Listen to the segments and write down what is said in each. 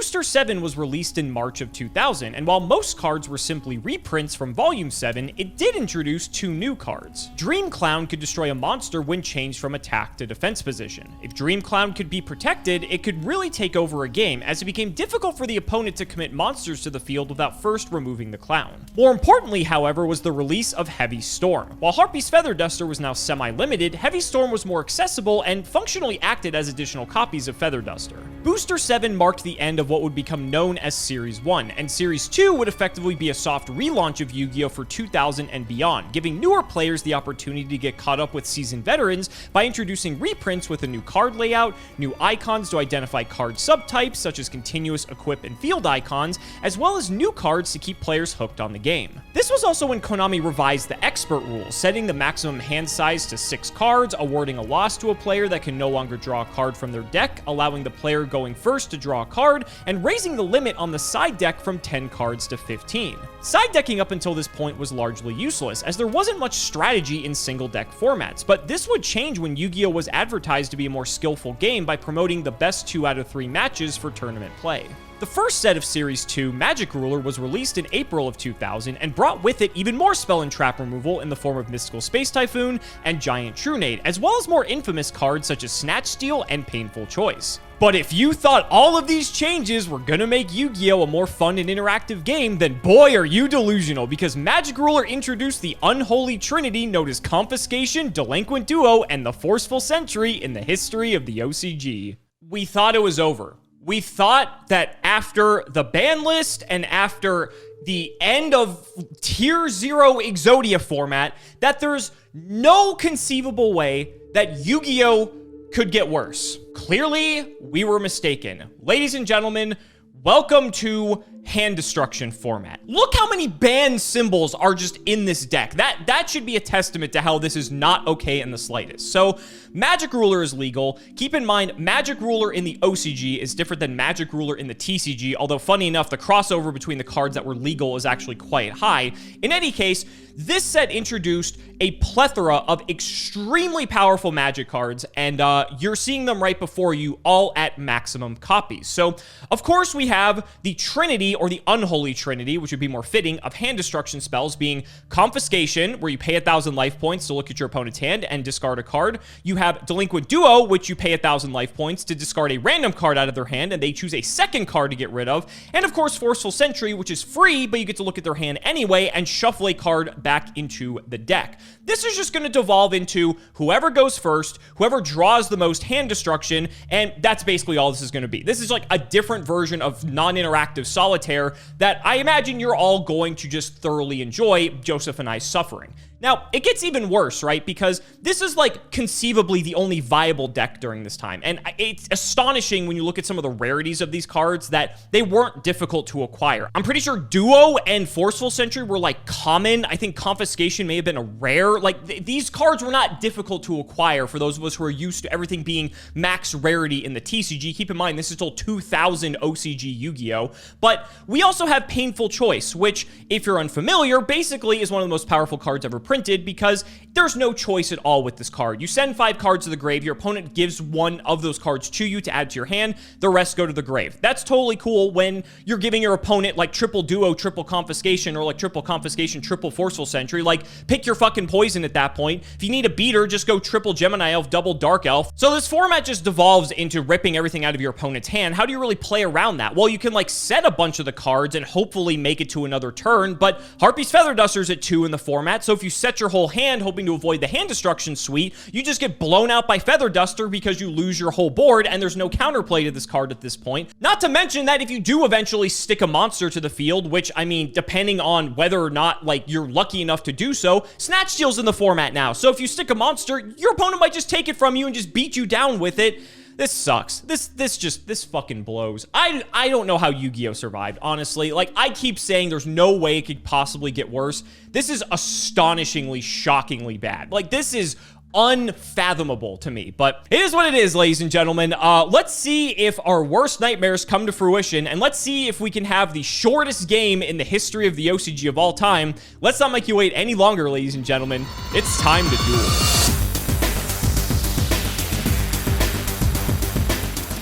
Booster 7 was released in March of 2000, and while most cards were simply reprints from Volume 7, it did introduce 2 new cards. Dream Clown could destroy a monster when changed from attack to defense position. If Dream Clown could be protected, it could really take over a game, as it became difficult for the opponent to commit monsters to the field without first removing the clown. More importantly, however, was the release of Heavy Storm. While Harpy's Feather Duster was now semi-limited, Heavy Storm was more accessible and functionally acted as additional copies of Feather Duster. Booster 7 marked the end of what would become known as Series 1, and Series 2 would effectively be a soft relaunch of Yu-Gi-Oh! For 2000 and beyond, giving newer players the opportunity to get caught up with seasoned veterans by introducing reprints with a new card layout, new icons to identify card subtypes such as continuous, equip, and field icons, as well as new cards to keep players hooked on the game. This was also when Konami revised the expert rules, setting the maximum hand size to 6 cards, awarding a loss to a player that can no longer draw a card from their deck, allowing the player going first to draw a card, and raising the limit on the side deck from 10 cards to 15. Side decking up until this point was largely useless, as there wasn't much strategy in single deck formats, but this would change when Yu-Gi-Oh! Was advertised to be a more skillful game by promoting the best 2 out of 3 matches for tournament play. The first set of Series 2, Magic Ruler, was released in April of 2000 and brought with it even more spell and trap removal in the form of Mystical Space Typhoon and Giant Trunade, as well as more infamous cards such as Snatch Steal and Painful Choice. But if you thought all of these changes were gonna make Yu-Gi-Oh! A more fun and interactive game, then boy are you delusional, because Magic Ruler introduced the unholy trinity known as Confiscation, Delinquent Duo, and the Forceful Sentry in the history of the OCG. We thought it was over. We thought that after the ban list and after the end of Tier 0 Exodia format, that there's no conceivable way that Yu-Gi-Oh! Could get worse. Clearly, we were mistaken. Ladies and gentlemen, welcome to hand destruction format. Look how many banned symbols are just in this deck. That should be a testament to how this is not okay in the slightest. So, Magic Ruler is legal. Keep in mind, Magic Ruler in the OCG is different than Magic Ruler in the TCG, although funny enough, the crossover between the cards that were legal is actually quite high. In any case, this set introduced a plethora of extremely powerful Magic cards, and you're seeing them right before you, all at maximum copies. So, of course, we have the Trinity, or the Unholy Trinity, which would be more fitting, of hand destruction spells, being Confiscation, where you pay 1,000 life points to look at your opponent's hand and discard a card. You have Delinquent Duo, which you pay 1,000 life points to discard a random card out of their hand, and they choose a second card to get rid of. And of course, Forceful Sentry, which is free, but you get to look at their hand anyway and shuffle a card back into the deck. This is just going to devolve into whoever goes first, whoever draws the most hand destruction, and that's basically all this is going to be. This is like a different version of non-interactive Solitaire that I imagine you're all going to just thoroughly enjoy, Joseph and I suffering. Now, it gets even worse, right? Because this is like conceivably the only viable deck during this time. And it's astonishing when you look at some of the rarities of these cards that they weren't difficult to acquire. I'm pretty sure Duo and Forceful Sentry were like common. I think Confiscation may have been a rare. Like these cards were not difficult to acquire for those of us who are used to everything being max rarity in the TCG. Keep in mind, this is still 2000 OCG Yu-Gi-Oh! But we also have Painful Choice, which, if you're unfamiliar, basically is one of the most powerful cards ever printed, because there's no choice at all with this card. You send 5 cards to the grave, your opponent gives one of those cards to you to add to your hand, the rest go to the grave. That's totally cool when you're giving your opponent like triple Duo, triple Confiscation, or like triple Confiscation, triple Forceful Sentry. Like, pick your fucking poison at that point. If you need a beater, just go triple Gemini Elf, double Dark Elf. So this format just devolves into ripping everything out of your opponent's hand. How do you really play around that? Well, you can like set a bunch of the cards and hopefully make it to another turn, but Harpy's Feather Duster's at 2 in the format, so if you set your whole hand hoping to avoid the hand destruction suite, you just get blown out by Feather Duster because you lose your whole board and there's no counterplay to this card at this point. Not to mention that if you do eventually stick a monster to the field, which, I mean, depending on whether or not, like, you're lucky enough to do so, Snatch Steal's in the format now. So if you stick a monster, your opponent might just take it from you and just beat you down with it. This sucks. This fucking blows. I don't know how Yu-Gi-Oh! Survived, honestly. Like, I keep saying there's no way it could possibly get worse. This is astonishingly, shockingly bad. Like, this is unfathomable to me, but it is what it is, ladies and gentlemen. Let's see if our worst nightmares come to fruition, and let's see if we can have the shortest game in the history of the OCG of all time. Let's not make you wait any longer, ladies and gentlemen. It's time to duel.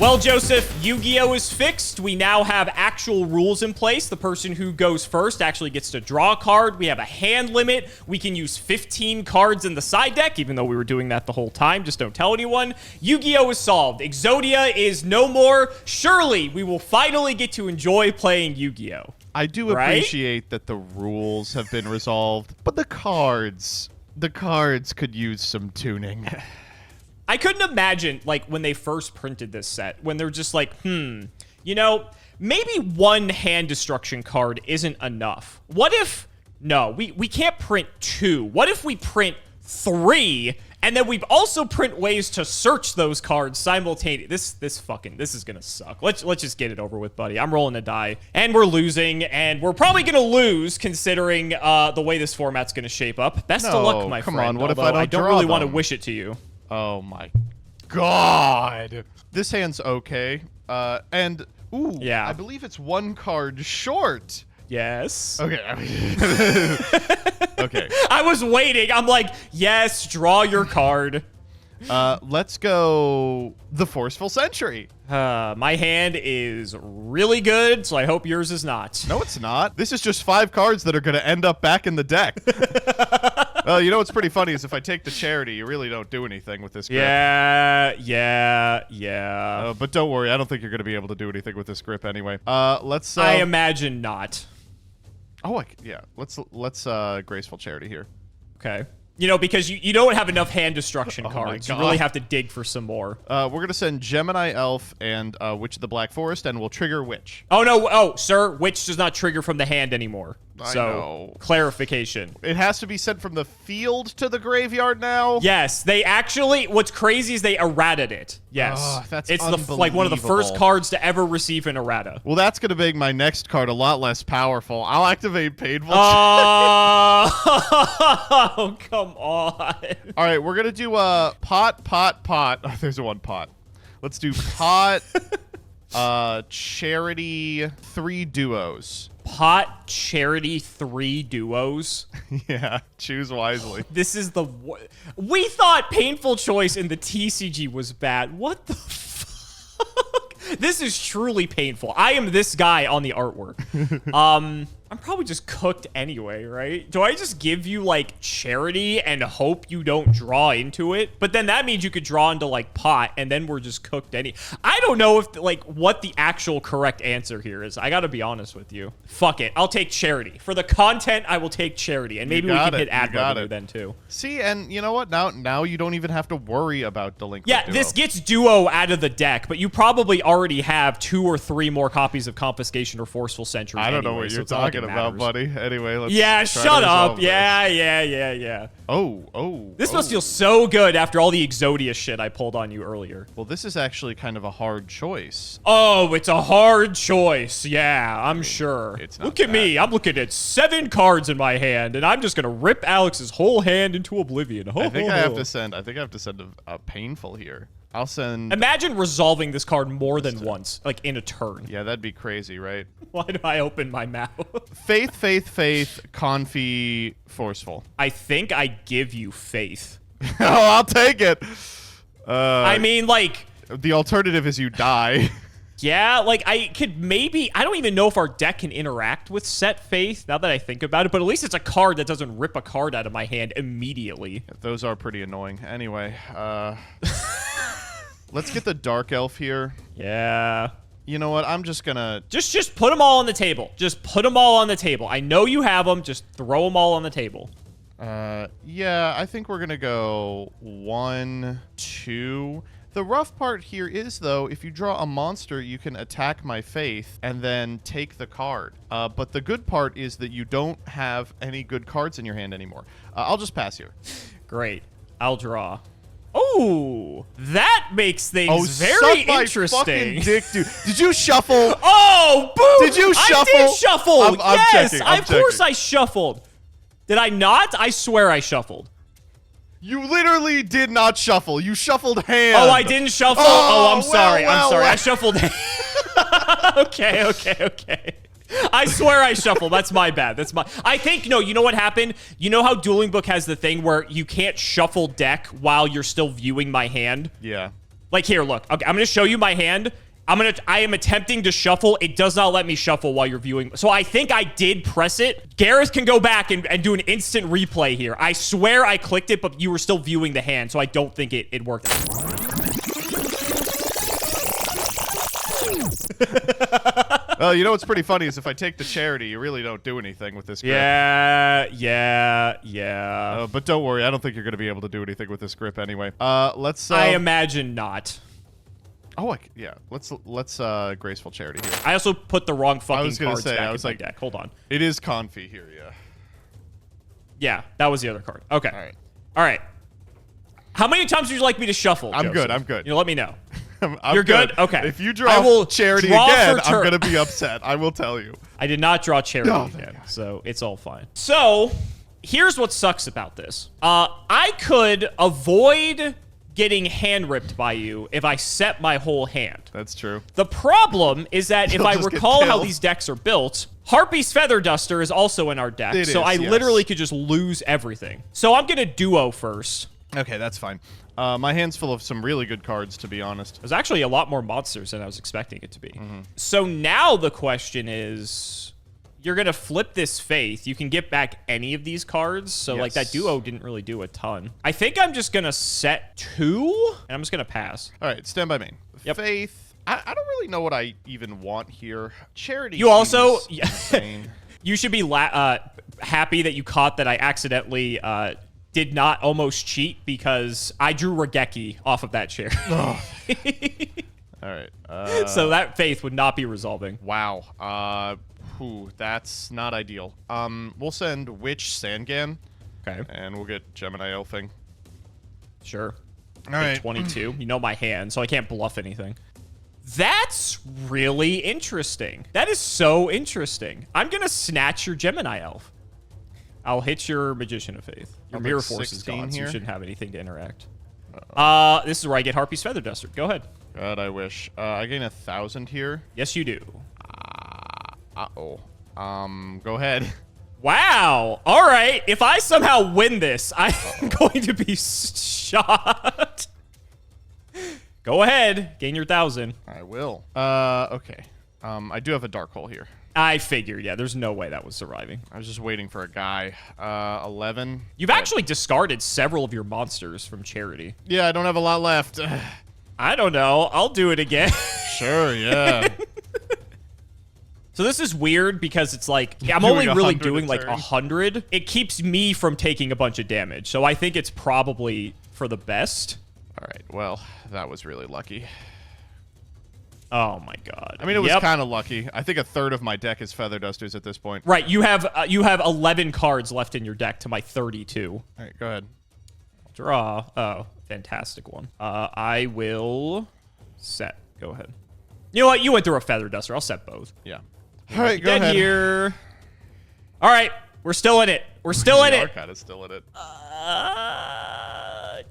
Well, Joseph, Yu-Gi-Oh! Is fixed. We now have actual rules in place. The person who goes first actually gets to draw a card. We have a hand limit. We can use 15 cards in the side deck, even though we were doing that the whole time. Just don't tell anyone. Yu-Gi-Oh! Is solved. Exodia is no more. Surely, we will finally get to enjoy playing Yu-Gi-Oh! I do appreciate that the rules have been resolved, but the cards could use some tuning. I couldn't imagine, like, when they first printed this set, when they're just like, you know, maybe one hand destruction card isn't enough. What if, no, we can't print 2. What if we print 3, and then we also print ways to search those cards simultaneously? This is gonna suck. Let's just get it over with, buddy. I'm rolling a die, and we're losing, and we're probably gonna lose considering the way this format's gonna shape up. Best of luck, my friend. Come on, what if I don't really want to them? wish it to you. Oh my god. This hand's okay. And ooh, yeah. I believe it's 1 card short. Yes. Okay. Okay. I was waiting. I'm like, yes, draw your card. Let's go the Forceful Sentry. My hand is really good, so I hope yours is not. No, it's not. This is just 5 cards that are going to end up back in the deck. Well, you know what's pretty funny is if I take the Charity, you really don't do anything with this grip. Yeah. But don't worry, I don't think you're going to be able to do anything with this grip anyway. Let's. I imagine not. Oh, yeah. Let's Graceful Charity here. Okay. You know, because you don't have enough hand destruction Oh cards. my You really God. have to dig for some more. We're going to send Gemini Elf and Witch of the Black Forest, and we'll trigger Witch. Oh, no. Oh, sir, Witch does not trigger from the hand anymore. I So, know. clarification. It has to be sent from the field to the graveyard now? Yes, they actually, what's crazy is they errated it. Yes. That's it's like one of the first unbelievable. cards to ever receive an errata. Well, that's going to make my next card a lot less powerful. I'll activate Painful. Oh, come on. All right, we're going to do pot. Oh, there's a 1 pot. Let's do pot, Charity, 3 duos. Pot, Charity, 3 duos. Yeah, choose wisely. This is the... We thought Painful Choice in the TCG was bad. What the fuck? This is truly painful. I am this guy on the artwork. I'm probably just cooked anyway, right? Do I just give you, like, Charity and hope you don't draw into it? But then that means you could draw into, like, pot, and then we're just cooked I don't know if, like, what the actual correct answer here is. I gotta be honest with you. Fuck it. I'll take Charity. For the content, I will take Charity. And maybe we can hit ad revenue then, too. See, and you know what? Now you don't even have to worry about Delinquent Yeah, Duo. this gets Duo out of the deck, but you probably already have 2 or 3 more copies of Confiscation or Forceful Sentry. I don't know anyway, what so you're it's not like talking it about, matters. buddy. Anyway, let's Yeah, try shut to up. resolve this. Yeah. Oh. This must feel so good after all the Exodia shit I pulled on you earlier. Well, this is actually kind of a hard choice. Oh, it's a hard choice. Yeah, I'm sure. It's not Look at bad. me. I'm looking at 7 cards in my hand, and I'm just going to rip Alex's whole hand into oblivion. I think I have to send a Painful here. I'll send... Imagine resolving this card more than once, like in a turn. Yeah, that'd be crazy, right? Why do I open my mouth? Faith, Confi, Forceful. I think I give you faith. Oh, I'll take it. I mean, like... The alternative is you die. Yeah, like, I could maybe... I don't even know if our deck can interact with Set Faith, now that I think about it, but at least it's a card that doesn't rip a card out of my hand immediately. Those are pretty annoying. Anyway, let's get the Dark Elf here. Yeah. You know what? I'm just gonna... Just put them all on the table. Just put them all on the table. I know you have them. Just throw them all on the table. Yeah, I think we're gonna go 1, 2... The rough part here is, though, if you draw a monster, you can attack my Faith and then take the card. But the good part is that you don't have any good cards in your hand anymore. I'll just pass here. Great. I'll draw. Oh, that makes things very suck my interesting. Fucking dick, dude. Did you shuffle? Oh, boom! Did you shuffle? I did shuffle. I'm Yes, checking, I'm of course checking. I shuffled. Did I not? I swear I shuffled. You literally did not shuffle. You shuffled hand. Oh, I didn't shuffle? Oh, I'm sorry. well, I'm sorry. well. I shuffled. Okay. I swear I shuffled. That's my bad. I think, no, you know what happened? You know how Dueling Book has the thing where you can't shuffle deck while you're still viewing my hand? Yeah. Like, here, look. Okay, I'm going to show you my hand. I am attempting to shuffle. It does not let me shuffle while you're viewing. So I think I did press it. Gareth can go back and do an instant replay here. I swear I clicked it, but you were still viewing the hand, so I don't think it worked. Well, you know what's pretty funny is if I take the charity, you really don't do anything with this grip. Yeah. But don't worry, I don't think you're going to be able to do anything with this grip anyway. Let's. I imagine not. Oh, yeah. Let's graceful charity here. I also put the wrong fucking cards back in my deck. Hold on. It is Confi here, yeah. Yeah, that was the other card. Okay. All right. How many times would you like me to shuffle, I'm Joseph? good. You know, let me know. You're good? Okay. If you draw charity again, I'm going to be upset. I will tell you. I did not draw charity again, so it's all fine. So, here's what sucks about this. I could avoid getting hand ripped by you if I set my whole hand. That's true. The problem is that if I recall how these decks are built, Harpy's Feather Duster is also in our deck, so I literally could just lose everything. So I'm going to duo first. Okay, that's fine. My hand's full of some really good cards, to be honest. There's actually a lot more monsters than I was expecting it to be. So now the question is, you're going to flip this Faith. You can get back any of these cards. So, like, that duo didn't really do a ton. I think I'm just going to set 2, and I'm just going to pass. All right, stand by me. Yep. Faith. I don't really know what I even want here. Charity. You also... insane. You should be happy that you caught that I accidentally... did not almost cheat because I drew Regeki off of that chair. All right. So that Faith would not be resolving. Wow. That's not ideal. We'll send Witch Sangan. Okay. And we'll get Gemini Elfing. Sure. All right. 22. You know my hand, so I can't bluff anything. That's really interesting. That is so interesting. I'm going to snatch your Gemini Elf. I'll hit your Magician of Faith. Your Mirror Force is gone, so you shouldn't have anything to interact. This is where I get Harpy's Feather Duster. Go ahead. God, I wish. I gain 1,000 here. Yes, you do. Uh-oh. Go ahead. Wow. All right. If I somehow win this, I'm going to be shocked. Go ahead. Gain your 1,000. I will. Okay. I do have a Dark Hole here. I figured, yeah, there's no way that was surviving. I was just waiting for a guy. 11. You've actually discarded several of your monsters from charity. Yeah, I don't have a lot left. I don't know. I'll do it again. Sure, yeah. So this is weird because it's like, I'm only really doing like 100. 100. It keeps me from taking a bunch of damage. So I think it's probably for the best. All right, well, that was really lucky. Oh my god. I mean, it was kind of lucky. I think a third of my deck is Feather Dusters at this point. Right, you have 11 cards left in your deck to my 32. All right, go ahead. Draw. Oh, fantastic one. I will set. Go ahead. You know what? You went through a Feather Duster. I'll set both. Yeah. All right, go ahead. Here. All right, we're still in it. We're still in it. We are kind of still in it.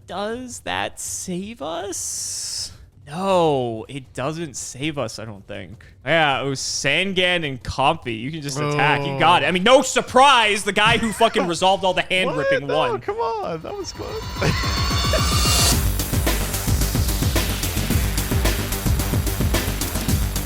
Does that save us? No, it doesn't save us, I don't think. Yeah, it was Sangan and Comfy. You can just attack. You got it. I mean, no surprise. The guy who fucking resolved all the hand ripping won. No, come on. That was close.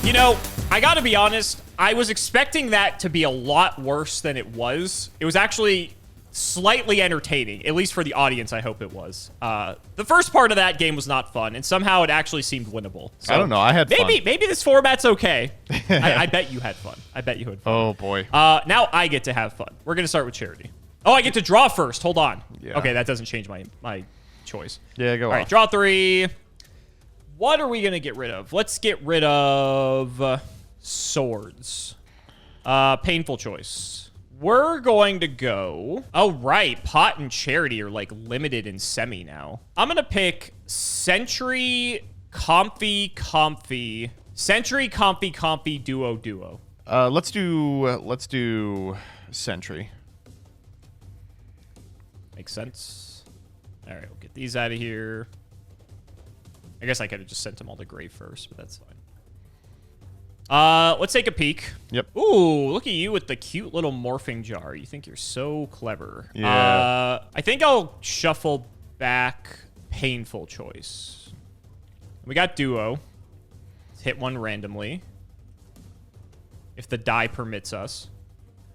You know, I gotta be honest. I was expecting that to be a lot worse than it was. It was actually slightly entertaining, at least for the audience. I hope it was. The first part of that game was not fun, and somehow it actually seemed winnable. So I don't know. I had fun. Maybe this format's okay. I bet you had fun. I bet you had fun. Oh boy. Now I get to have fun. We're gonna start with charity. Oh, I get to draw first. Hold on. Yeah. Okay, that doesn't change my choice. Yeah, go on. All right, draw 3. What are we gonna get rid of? Let's get rid of swords. Painful choice. We're going to go... Oh, right. Pot and Charity are, like, limited in semi now. I'm going to pick Sentry, Comfy. Sentry, Comfy, Duo. Let's do Sentry. Makes sense. All right, we'll get these out of here. I guess I could have just sent them all to grave first, but that's fine. Let's take a peek. Yep. Ooh, look at you with the cute little morphing jar. You think you're so clever. Yeah. I think I'll shuffle back Painful Choice. We got duo. Let's hit one randomly. If the die permits us,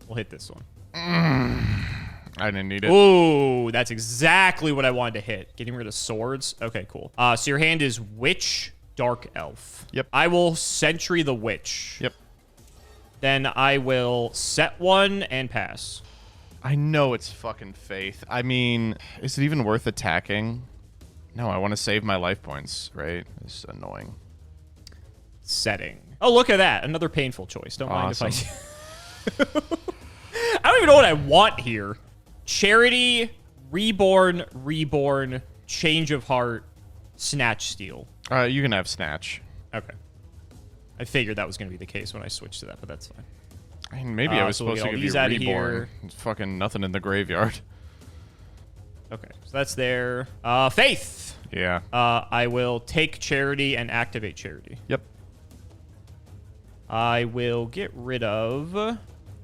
we'll hit this one. I didn't need it. Ooh, that's exactly what I wanted to hit. Getting rid of swords. Okay, cool. So your hand is Witch, Dark Elf. Yep. I will Sentry the Witch. Yep. Then I will set one and pass. I know it's fucking Faith. I mean, is it even worth attacking? No, I want to save my life points, right? It's annoying. Setting. Oh, look at that. Another painful choice. Don't Awesome. mind if I... I don't even know what I want here. Charity, Reborn, Change of Heart, Snatch Steal. You can have Snatch. Okay. I figured that was going to be the case when I switched to that, but that's fine. I mean, maybe I was so we'll supposed get to give all you these outta Reborn. here. It's fucking nothing in the graveyard. Okay, so that's there. Faith. Yeah. I will take Charity and activate Charity. Yep. I will get rid of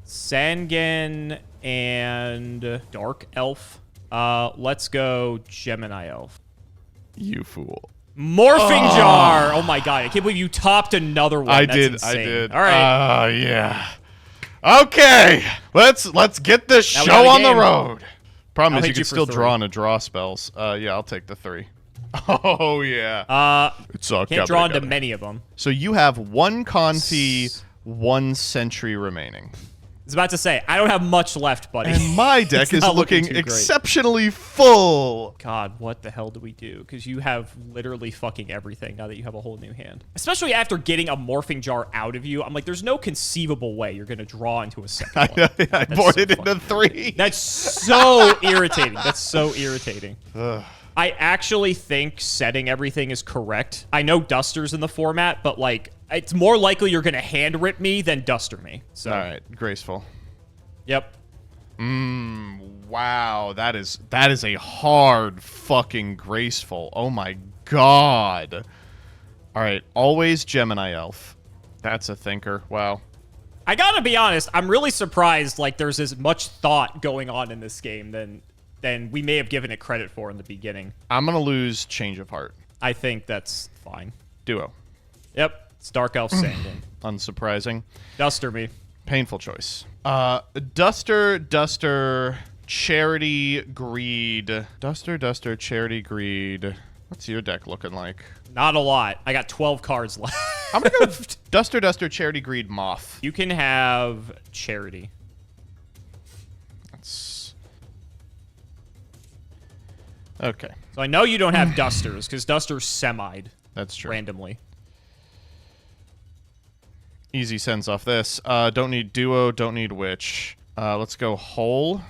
Sangan and Dark Elf. Let's go Gemini Elf. You fool. Morphing Jar! Oh my god, I can't believe you topped another one. I That's did. insane. I did. All right. Yeah. Okay. Let's get this Now we show got a on the game. road. Problem is I'll you hit you can for still 3. draw on a draw spells. Yeah, I'll take the 3. Oh yeah. It's all Can't draw into many of them. So you have 1 Confi, 1 Sentry remaining. I was about to say, I don't have much left, buddy. And my deck It's is not looking looking too great. exceptionally full. God, what the hell do we do? Because you have literally fucking everything now that you have a whole new hand. Especially after getting a Morphing Jar out of you. I'm like, there's no conceivable way you're going to draw into a second one. I bored it into 3. That's so irritating. That's so irritating. Ugh. I actually think setting everything is correct. I know Duster's in the format, but like, it's more likely you're going to hand rip me than Duster me. So, All right, graceful. Yep. Wow, that is a hard fucking graceful. Oh my god. All right, always Gemini Elf. That's a thinker. Wow. I gotta be honest, I'm really surprised like there's as much thought going on in this game than we may have given it credit for in the beginning. I'm gonna lose Change of Heart. I think that's fine. Duo. Yep. It's Dark Elf Sanding. Unsurprising. Duster me. Painful choice. Duster, Charity, Greed. Duster, Charity, Greed. What's your deck looking like? Not a lot. I got 12 cards left. I'm gonna go Duster, Charity, Greed, Moth. You can have Charity. That's... Okay. So I know you don't have Dusters, because Duster's semi'd That's true. randomly. Easy sends off this. Don't need Duo, don't need Witch. Let's go Whole.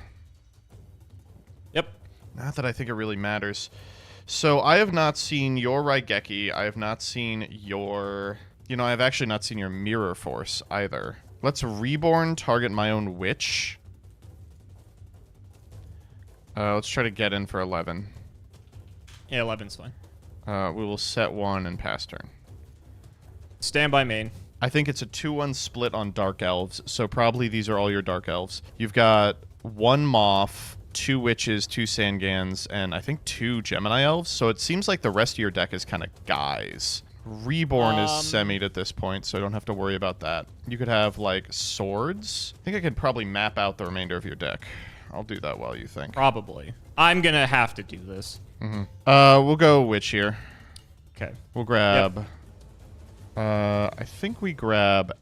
Yep. Not that I think it really matters. So I have not seen your Raigeki. I have not seen your... You know, I have actually not seen your Mirror Force either. Let's Reborn, target my own Witch. Let's try to get in for 11. Yeah, 11's fine. We will set 1 and pass turn. Stand by main. I think it's a 2-1 split on Dark Elves, so probably these are all your Dark Elves. You've got 1 Moth, 2 Witches, 2 Sangans, and I think 2 Gemini Elves, so it seems like the rest of your deck is kind of guys. Reborn is semi'd at this point, so I don't have to worry about that. You could have, like, Swords. I think I could probably map out the remainder of your deck. I'll do that while you think. Probably. I'm going to have to do this. We'll go Witch here. Okay. We'll grab... Yep. I think we grab...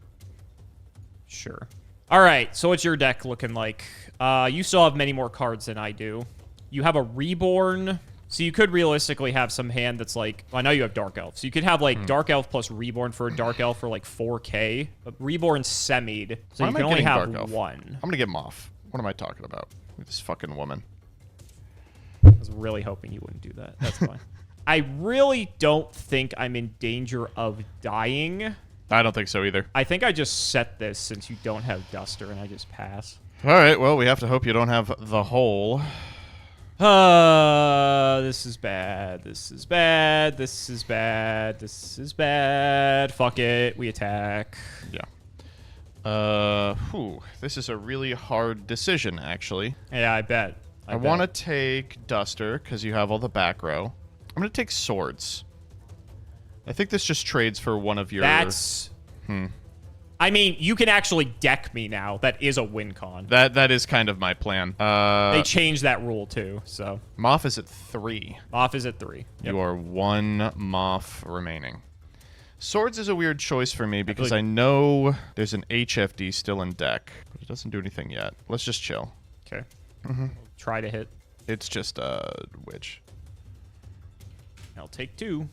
Sure. All right, so what's your deck looking like? You still have many more cards than I do. You have a Reborn... So you could realistically have some hand that's like... Well, I know you have Dark Elf. So you could have, like, Dark Elf plus Reborn for a Dark Elf for, like, 4K. But Reborn semi'd. So you can only have 1. I'm going to get Moth. What am I talking about? With this fucking woman. I was really hoping you wouldn't do that. That's fine. I really don't think I'm in danger of dying. I don't think so either. I think I just set this since you don't have Duster and I just pass. All right, well, we have to hope you don't have the Whole. This is bad. This is bad. This is bad. This is bad. Fuck it. We attack. Yeah. This is a really hard decision, actually. Yeah, I bet. I want to take Duster because you have all the back row. I'm going to take Swords. I think this just trades for one of your... That's... I mean, you can actually deck me now. That is a win con. That is kind of my plan. They changed that rule, too, so... Moth is at 3. Moth is at 3. You are 1 Moth remaining. Swords is a weird choice for me because I know there's an HFD still in deck, but it doesn't do anything yet. Let's just chill. Okay. We'll try to hit. It's just a witch. I'll take 2.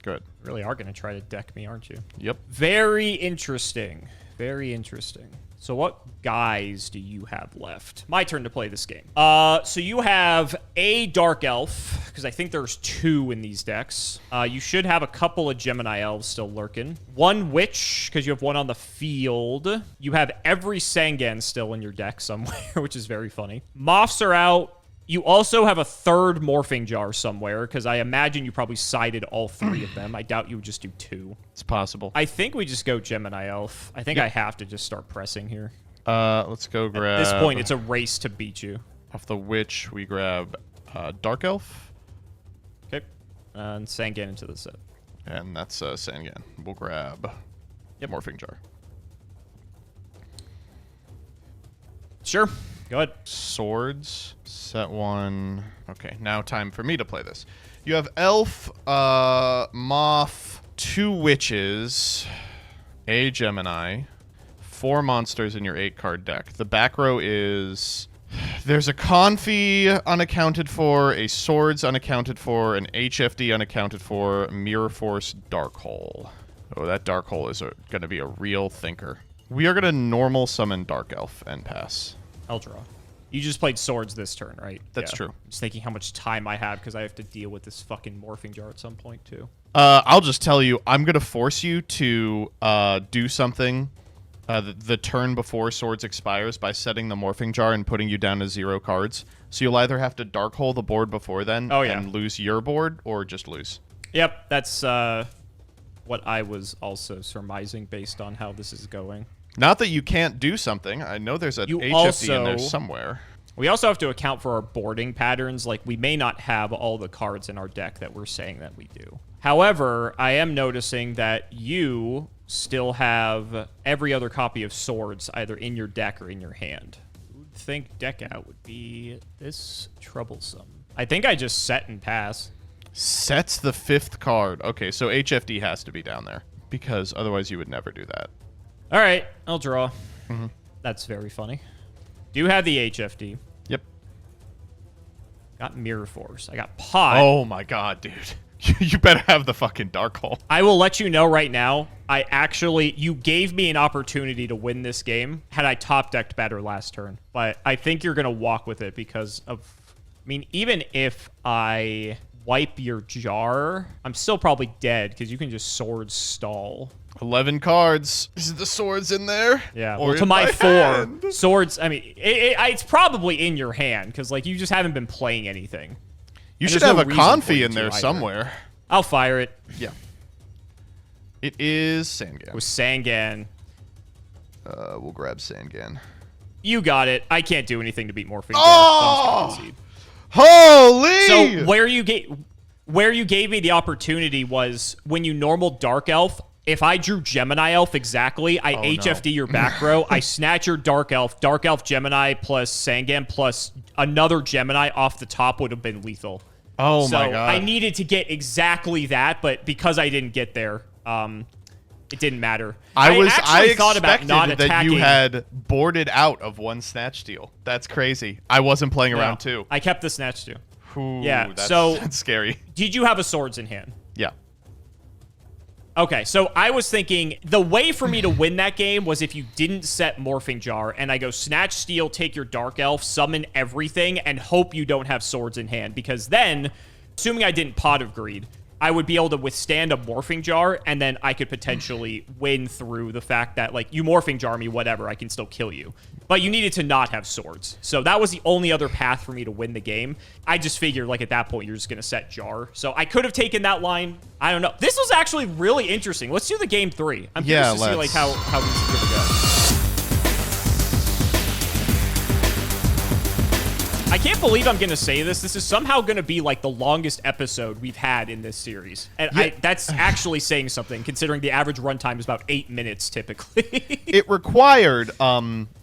Good. Really are going to try to deck me, aren't you? Yep. Very interesting. Very interesting. So what guys do you have left? My turn to play this game. So you have a Dark Elf, because I think there's 2 in these decks. You should have a couple of Gemini Elves still lurking. 1 Witch, because you have 1 on the field. You have every Sangan still in your deck somewhere, which is very funny. Moths are out. You also have a 3rd Morphing Jar somewhere, because I imagine you probably sided all 3 of them. I doubt you would just do 2. It's possible. I think we just go Gemini Elf. I think I have to just start pressing here. Let's go grab... At this point, it's a race to beat you. Off the Witch, we grab Dark Elf. Okay. And Sangan into the set. And that's Sangan. We'll grab Morphing Jar. Sure. Go ahead. Swords. Set 1. Okay, now time for me to play this. You have Elf, Moth, 2 Witches, a Gemini, 4 monsters in your 8-card deck. The back row is... There's a Confi unaccounted for, a Swords unaccounted for, an HFD unaccounted for, Mirror Force Dark Hole. Oh, that Dark Hole is going to be a real thinker. We are going to normal summon Dark Elf and pass. I'll draw. You just played Swords this turn, right? That's true. I'm just thinking how much time I have because I have to deal with this fucking Morphing Jar at some point, too. I'll just tell you, I'm going to force you to do something the turn before Swords expires by setting the Morphing Jar and putting you down to 0 cards. So you'll either have to Dark Hole the board before then and lose your board, or just lose. Yep, that's what I was also surmising based on how this is going. Not that you can't do something. I know there's an HFD in there somewhere. We also have to account for our boarding patterns. Like, we may not have all the cards in our deck that we're saying that we do. However, I am noticing that you still have every other copy of Swords either in your deck or in your hand. Who would think deck out would be this troublesome? I think I just set and pass. Sets the 5th card. Okay, so HFD has to be down there, because otherwise you would never do that. All right, I'll draw. That's very funny. Do have the HFD. Yep. Got Mirror Force. I got Pot. Oh my god, dude. You better have the fucking Dark Hole. I will let you know right now, you gave me an opportunity to win this game had I top decked better last turn. But I think you're going to walk with it because of... I mean, even if I wipe your jar, I'm still probably dead because you can just Swords stall. 11 cards. Is the Swords in there? Yeah, or well, to my 4 Swords, I mean, it's probably in your hand because, like, you just haven't been playing anything. You should have a Confi in there somewhere. I'll fire it. Yeah. It is Sangan. With Sangan. We'll grab Sangan. You got it. I can't do anything to beat Morphing Jar. Oh! Holy! So where you gave me the opportunity was when you normal Dark Elf. If I drew Gemini Elf exactly, I HFD your back row. I snatch your Dark Elf Gemini plus Sangan plus another Gemini off the top would have been lethal. Oh my god. I needed to get exactly that, but because I didn't get there, it didn't matter. I expected that you had boarded out of 1 Snatch Steal. That's crazy. I wasn't playing around too. I kept the Snatch Steal. Ooh, yeah, that's scary. Did you have a Swords in hand? Yeah. Okay, so I was thinking the way for me to win that game was if you didn't set Morphing Jar, and I go Snatch Steal, take your Dark Elf, summon everything, and hope you don't have Swords in hand, because then, assuming I didn't Pot of Greed, I would be able to withstand a Morphing Jar, and then I could potentially win through the fact that, like, you Morphing Jar me, whatever, I can still kill you. But you needed to not have Swords. So that was the only other path for me to win the game. I just figured, like, at that point, you're just going to set Jar. So I could have taken that line. I don't know. This was actually really interesting. Let's do the game 3. I'm curious to see, like, how this is going to go. I I can't believe I'm going to say this. This is somehow going to be like the longest episode we've had in this series. And Yeah. that's actually saying something, considering the average runtime is about 8 minutes typically. It required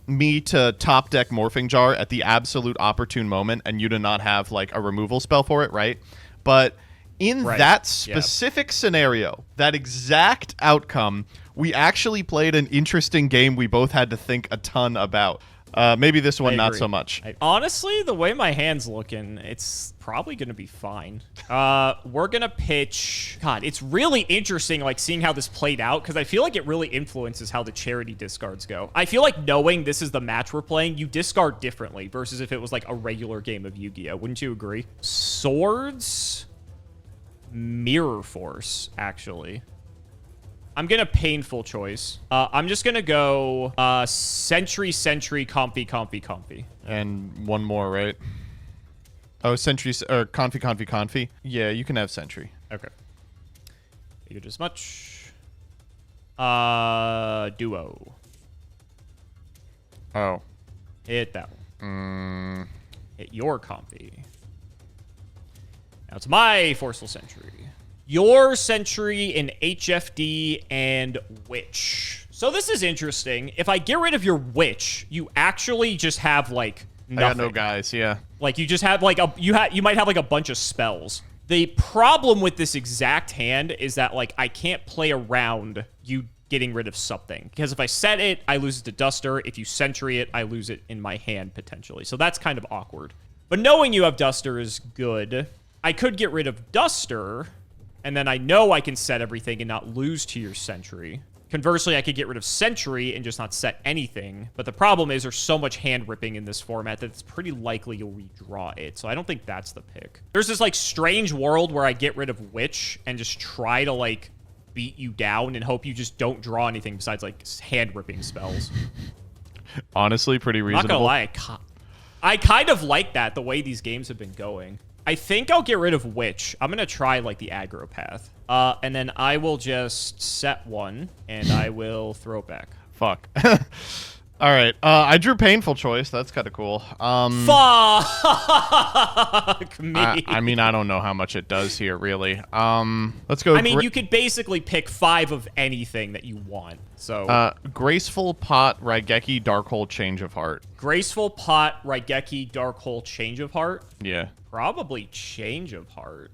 me to top deck Morphing Jar at the absolute opportune moment and you to not have like a removal spell for it, right? But in that specific scenario, that exact outcome, we actually played an interesting game we both had to think a ton about. Maybe this one not so much. Honestly, the way my hand's looking, it's probably going to be fine. We're going to pitch... God, it's really interesting, like, seeing how this played out, because I feel like it really influences how the charity discards go. I feel like knowing this is the match we're playing, you discard differently versus if it was, like, a regular game of Yu-Gi-Oh! Wouldn't you agree? Swords... Mirror Force, actually. I'm going to painful choice. I'm just going to go Sentry, Comfy. And one more, right? Oh, Sentry, or Confi. Yeah, you can have Sentry. Okay. Figured as much. Duo. Oh. Hit that one. Hit your Comfy. Now it's my Forceful Sentry. Your Sentry in HFD and Witch. So this is interesting. If I get rid of your Witch, you actually just have, like, nothing. I got no guys, yeah. Like, you just have, like, you might have, like, a bunch of spells. The problem with this exact hand is that, like, I can't play around you getting rid of something. Because if I set it, I lose it to Duster. If you Sentry it, I lose it in my hand, potentially. So that's kind of awkward. But knowing you have Duster is good. I could get rid of Duster... And then I know I can set everything and not lose to your Sentry. Conversely, I could get rid of Sentry and just not set anything. But the problem is there's so much hand ripping in this format that it's pretty likely you'll redraw it. So I don't think that's the pick. There's this, like, strange world where I get rid of Witch and just try to, like, beat you down and hope you just don't draw anything besides, like, hand ripping spells. Honestly, pretty reasonable. I'm not gonna lie. I kind of like that, the way these games have been going. I think I'll get rid of Witch. I'm going to try, like, the aggro path. And then I will just set one, and I will throw it back. Fuck. All right. I drew Painful Choice. That's kind of cool. Fuck me. I mean, I don't know how much it does here, really. Let's go. I mean, you could basically pick 5 of anything that you want. So Graceful Pot, Raigeki, Darkhold, Change of Heart. Graceful Pot, Raigeki, Darkhold, Change of Heart? Yeah. Probably Change of Heart.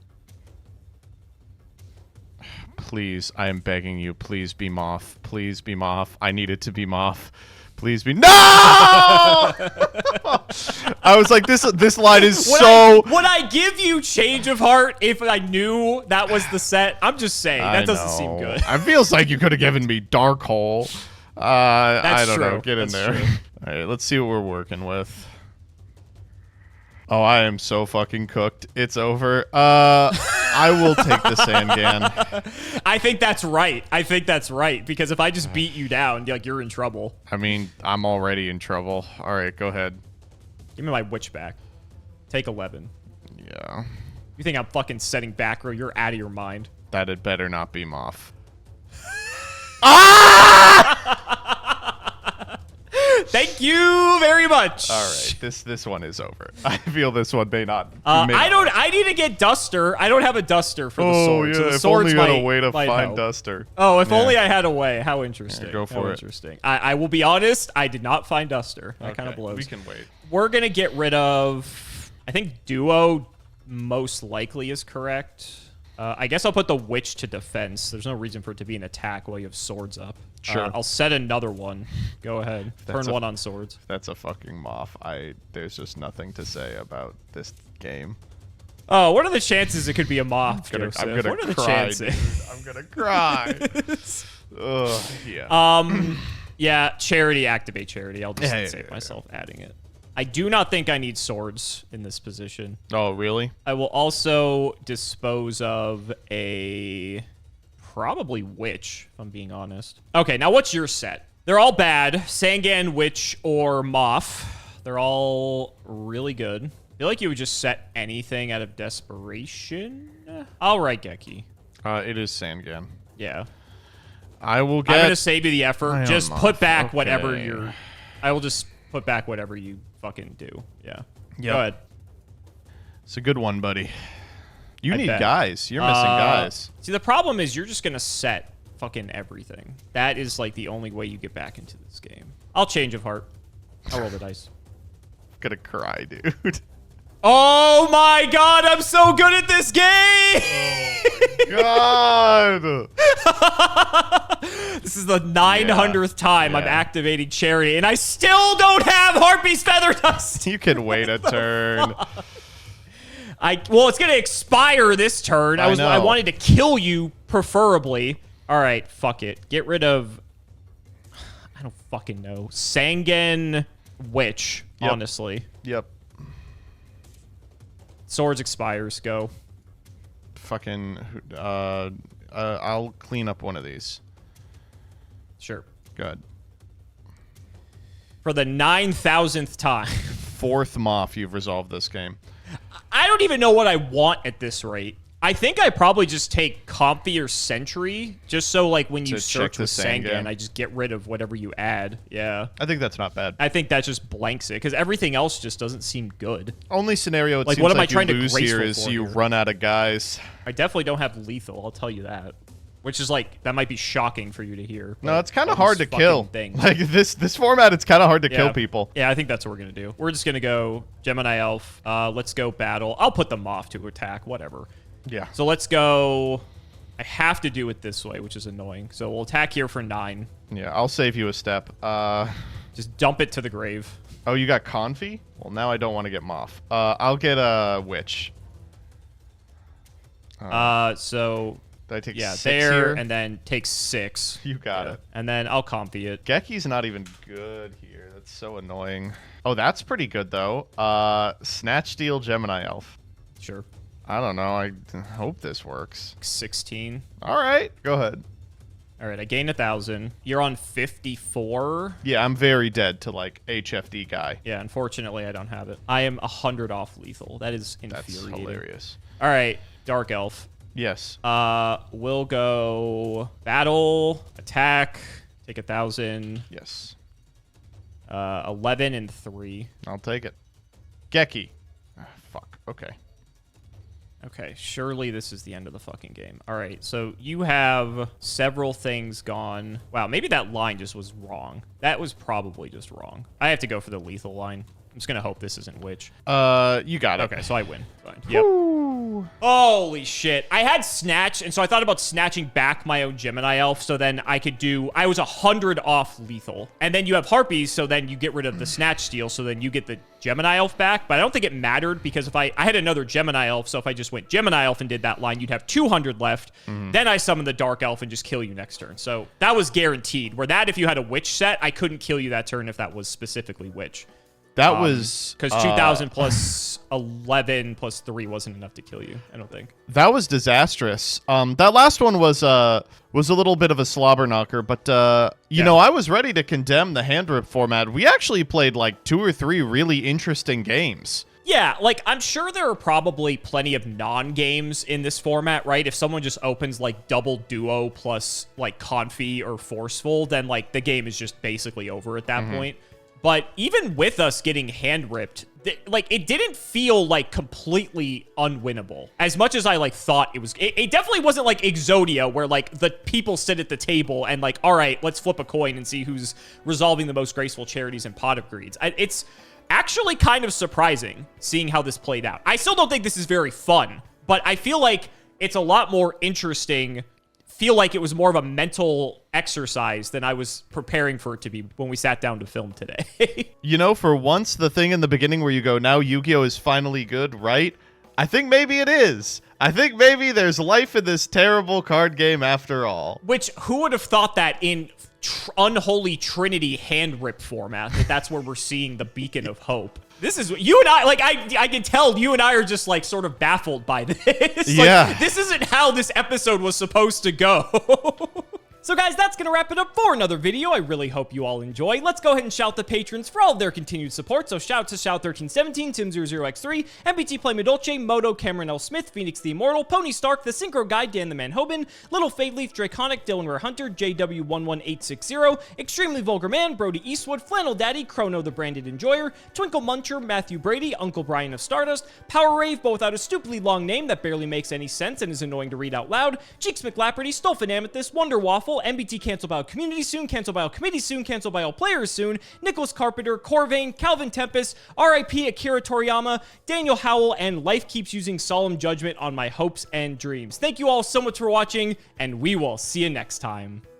Please, I am begging you. Please be Moth. Please be Moth. I need it to be Moth. Please be... No! I was like, this line is Would I give you Change of Heart if I knew that was the set? I'm just saying. That doesn't seem good. It feels like you could have given me Dark Hole. I don't know. Get in there. True. All right, let's see what we're working with. Oh, I am so fucking cooked. It's over. I will take the Sangan. I think that's right. Because if I just beat you down, like, you're in trouble. I mean, I'm already in trouble. All right, go ahead. Give me my Witch back. Take 11. Yeah. You think I'm fucking setting back row? You're out of your mind. That had better not be Moth. Ah! Thank you very much. All right, this one is over. I feel this one may not. I need to get Duster. I don't have a Duster for the sword. Yeah, so the if swords only you had a way to might find help. Duster. Oh, if only I had a way. How interesting. Yeah, go for it. I will be honest. I did not find Duster. That kind of blows. We can wait. We're gonna get rid of. I think Duo most likely is correct. I guess I'll put the Witch to defense. There's no reason for it to be an attack while you have swords up. Sure. I'll set another one. Go ahead. Turn one on swords. That's a fucking Moth. There's just nothing to say about this game. Oh, what are the chances it could be a Moth, I'm Joseph? gonna What are the cry, chances? dude. I'm gonna cry. Ugh, yeah. Yeah, Charity, activate Charity. I'll just save myself adding it. I do not think I need swords in this position. Oh, really? I will also dispose of a... probably Witch, if I'm being honest. Okay, now what's your set? They're all bad. Sangan, Witch, or Moth. They're all really good. I feel like you would just set anything out of desperation. I'll write Geki. It is Sangan. Yeah. I will get... I'm going to save you the effort. Just put back okay. whatever you're... I will just put back whatever you fucking do. Yeah. Yep. Go ahead. It's a good one, buddy. You I need bet. guys. You're missing guys. See, the problem is you're just going to set fucking everything. That is like the only way you get back into this game. I'll change of heart. I'll roll the dice. Gonna cry, dude. Oh my god, I'm so good at this game! God! This is the 900th time I'm activating Charity, and I still don't have Harpy's Feather Dust! You can wait a turn. Well, it's gonna expire this turn. I wanted to kill you, preferably. Alright, fuck it. Get rid of... I don't fucking know. Sangen Witch, honestly. Yep. Swords expires. Go. Fucking... I'll clean up one of these. Sure. Good. For the 9,000th time. 4th Moth, you've resolved this game. I don't even know what I want at this rate. I think I probably just take Comfy or Sentry, just so like when you search with Sangen, I just get rid of whatever you add. Yeah. I think that's not bad. I think that just blanks it, because everything else just doesn't seem good. Only scenario it like, seems what am like I trying you to lose here is you run out of guys. I definitely don't have lethal, I'll tell you that. Which is like, that might be shocking for you to hear. No, it's kind of hard to kill. Things. Like this format, it's kind of hard to kill people. Yeah, I think that's what we're going to do. We're just going to go Gemini Elf. Let's go battle. I'll put them off to attack, whatever. Yeah. So let's go. I have to do it this way, which is annoying. So we'll attack here for 9. Yeah, I'll save you a step. Just dump it to the grave. Oh, you got Confi? Well, now I don't want to get Moth. I'll get a Witch. So... Did I take 6 there, here? and then take 6. You got it. And then I'll Comfy it. Geki's not even good here. That's so annoying. Oh, that's pretty good, though. Snatch Steal Gemini Elf. Sure. I don't know. I hope this works. 16. All right. Go ahead. All right, I gained 1,000. You're on 54. Yeah, I'm very dead to, like, HFD guy. Yeah, unfortunately, I don't have it. I am 100 off lethal. That is infuriating. That's hilarious. All right, Dark Elf. Yes. We'll go battle, attack, take 1,000. Yes. 11 and 3. I'll take it. Geki. Fuck. Okay. Okay, surely this is the end of the fucking game. All right, so you have several things gone. Wow, maybe that line just was wrong. That was probably just wrong. I have to go for the lethal line. I'm just gonna hope this isn't Witch. You got it. Okay, so I win. Fine. Yep. Holy shit. I had Snatch, and so I thought about snatching back my own Gemini Elf, so then I could do... I was 100 off lethal. And then you have Harpies, so then you get rid of the Snatch Steal, so then you get the Gemini Elf back. But I don't think it mattered, because if I had another Gemini Elf, so if I just went Gemini Elf and did that line, you'd have 200 left. Then I summon the Dark Elf and just kill you next turn. So that was guaranteed. Where that, if you had a Witch set, I couldn't kill you that turn if that was specifically Witch. That was... Because 2,000 plus 11 plus 3 wasn't enough to kill you, I don't think. That was disastrous. That last one was a little bit of a slobber knocker, but, you know, I was ready to condemn the hand rip format. We actually played, like, 2 or 3 really interesting games. Yeah, like, I'm sure there are probably plenty of non-games in this format, right? If someone just opens, like, double duo plus, like, Confi or Forceful, then, like, the game is just basically over at that point. But even with us getting hand ripped, like, it didn't feel like completely unwinnable. As much as I like thought it was, it definitely wasn't like Exodia where like the people sit at the table and like, all right, let's flip a coin and see who's resolving the most graceful charities and pot of greeds. It's actually kind of surprising seeing how this played out. I still don't think this is very fun, but I feel like it's a lot more interesting. Feel like it was more of a mental exercise than I was preparing for it to be when we sat down to film today. You know, for once, the thing in the beginning where you go, now Yu-Gi-Oh! Is finally good, right? I think maybe it is. I think maybe there's life in this terrible card game after all. Which, who would have thought that in Unholy Trinity hand rip format, that's where we're seeing the beacon of hope. This is, you and I, like, I can tell you and I are just, like, sort of baffled by this. Yeah. Like, this isn't how this episode was supposed to go. So guys, that's gonna wrap it up for another video. I really hope you all enjoy. Let's go ahead and shout the patrons for all of their continued support. So shout to Shout1317, Tim00x3, MBT Play Medolce, Moto, Cameron L. Smith, Phoenix the Immortal, Pony Stark, The Synchro Guy, Dan the Man Hoban, Little Fade Leaf, Draconic, Dylan Rare Hunter, JW11860, Extremely Vulgar Man, Brody Eastwood, Flannel Daddy, Chrono the Branded Enjoyer, Twinkle Muncher, Matthew Brady, Uncle Brian of Stardust, Power Rave, both out a stupidly long name that barely makes any sense and is annoying to read out loud, Cheeks McLapperty, Stolfin Amethyst, Wonder Waffle, MBT canceled by all community soon, canceled by all committee soon, canceled by all players soon, Nicholas Carpenter, Corvain, Calvin Tempest, RIP Akira Toriyama, Daniel Howell, and Life Keeps Using Solemn Judgment on my hopes and dreams. Thank you all so much for watching, and we will see you next time.